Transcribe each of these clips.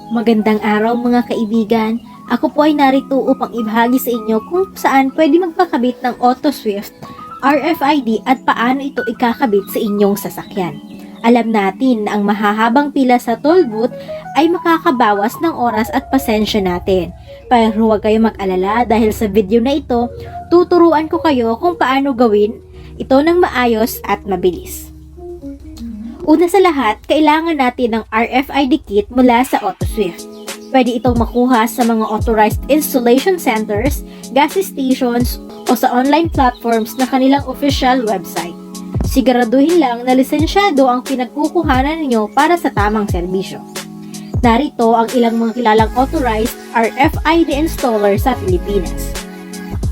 Magandang araw mga kaibigan. Ako po ay narito upang ibahagi sa inyo kung saan pwede magpakabit ng AutoSwift RFID at paano ito ikakabit sa inyong sasakyan. Alam natin na ang mahahabang pila sa toll booth ay makakabawas ng oras at pasensya natin. Pero huwag kayong mag-alala dahil sa video na ito, tuturuan ko kayo kung paano gawin ito ng maayos at mabilis. Una sa lahat, kailangan natin ng RFID kit mula sa AutoSwift. Pwede itong makuha sa mga authorized installation centers, gas stations, o sa online platforms na kanilang official website. Siguraduhin lang na lisensyado ang pinagkukuhanan ninyo para sa tamang serbisyo. Narito ang ilang mga kilalang authorized RFID installer sa Pilipinas.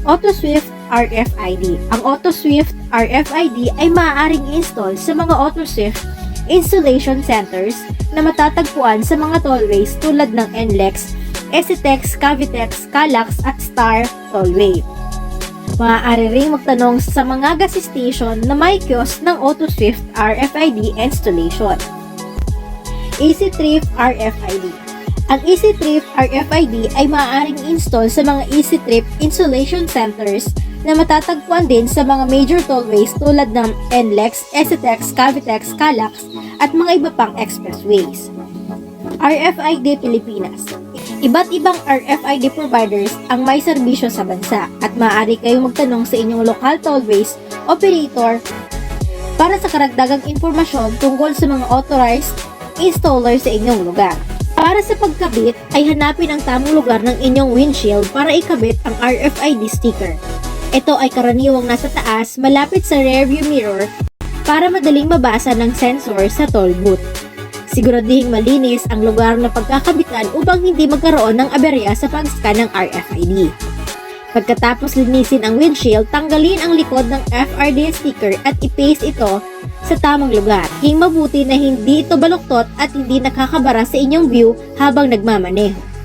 AutoSwift RFID. Ang AutoSwift RFID ay maaaring i-install sa mga AutoSwift installation centers na matatagpuan sa mga tollways tulad ng NLEX, ECTEX, Cavitex, Calax at Star Tollway. Maaari ring magtanong sa mga gas station na may kiosk ng AutoSwift RFID installation. EasyTrip RFID. Ang EasyTrip RFID ay maaaring install sa mga EasyTrip installation centers na matatagpuan din sa mga major tollways tulad ng NLEX, ECTEX, Cavitex, Calax at mga iba pang expressways. RFID Pilipinas. Iba't ibang RFID providers ang may serbisyo sa bansa at maaari kayong magtanong sa inyong local tollways operator para sa karagdagang impormasyon tungkol sa mga authorized installer sa inyong lugar. Para sa pagkabit ay hanapin ang tamang lugar ng inyong windshield para ikabit ang RFID sticker. Ito ay karaniwang nasa taas malapit sa rearview mirror para madaling mabasa ng sensor sa toll booth. Siguradihing malinis ang lugar na pagkakabitan upang hindi magkaroon ng aberya sa pag-scan ng RFID. Pagkatapos linisin ang windshield, tanggalin ang likod ng FRD sticker at i-paste ito sa tamang lugar. Hing mabuti na hindi ito baluktot at hindi nakakabara sa inyong view habang nagmamaneho.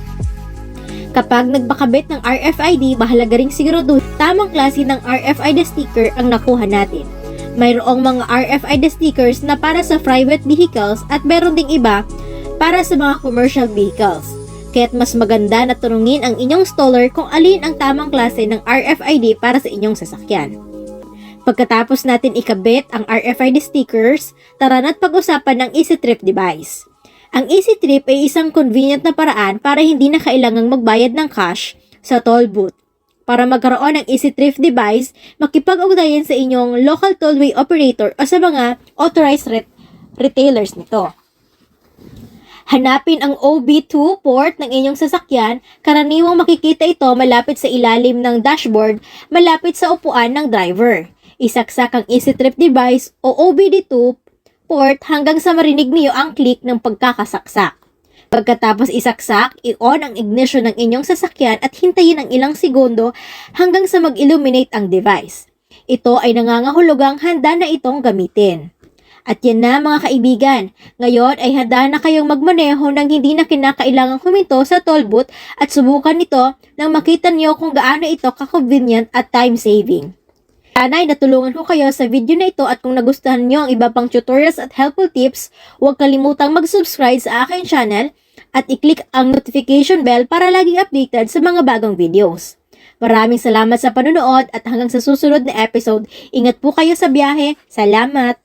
Kapag nagpakabit ng RFID, mahalaga ring siguraduhin tamang klase ng RFID sticker ang nakuha natin. Mayroong mga RFID stickers na para sa private vehicles at meron ding iba para sa mga commercial vehicles. Kaya't mas maganda na tanungin ang inyong installer kung alin ang tamang klase ng RFID para sa inyong sasakyan. Pagkatapos natin ikabit ang RFID stickers, tara na't pag-usapan ng EasyTrip device. Ang EasyTrip ay isang convenient na paraan para hindi na kailangang magbayad ng cash sa toll booth. Para magkaroon ng EasyTrip device, makipag-ugnayan sa inyong local tollway operator o sa mga authorized retailers nito. Hanapin ang OB2 port ng inyong sasakyan. Karaniwang makikita ito malapit sa ilalim ng dashboard, malapit sa upuan ng driver. Isaksak ang EasyTrip device o OBD2 port hanggang sa marinig niyo ang click ng pagkakasaksak. Pagkatapos isaksak, i-on ang ignition ng inyong sasakyan at hintayin ang ilang segundo hanggang sa mag-illuminate ang device. Ito ay nangangahulugang handa na itong gamitin. At yan na mga kaibigan, ngayon ay handa na kayong magmaneho nang hindi na kinakailangang huminto sa toll booth at subukan nito nang makita niyo kung gaano ito ka-convenient at time-saving. Sana ay natulungan ko kayo sa video na ito at kung nagustuhan nyo ang iba pang tutorials at helpful tips, huwag kalimutang mag-subscribe sa aking channel at i-click ang notification bell para laging updated sa mga bagong videos. Maraming salamat sa panonood at hanggang sa susunod na episode, ingat po kayo sa biyahe. Salamat!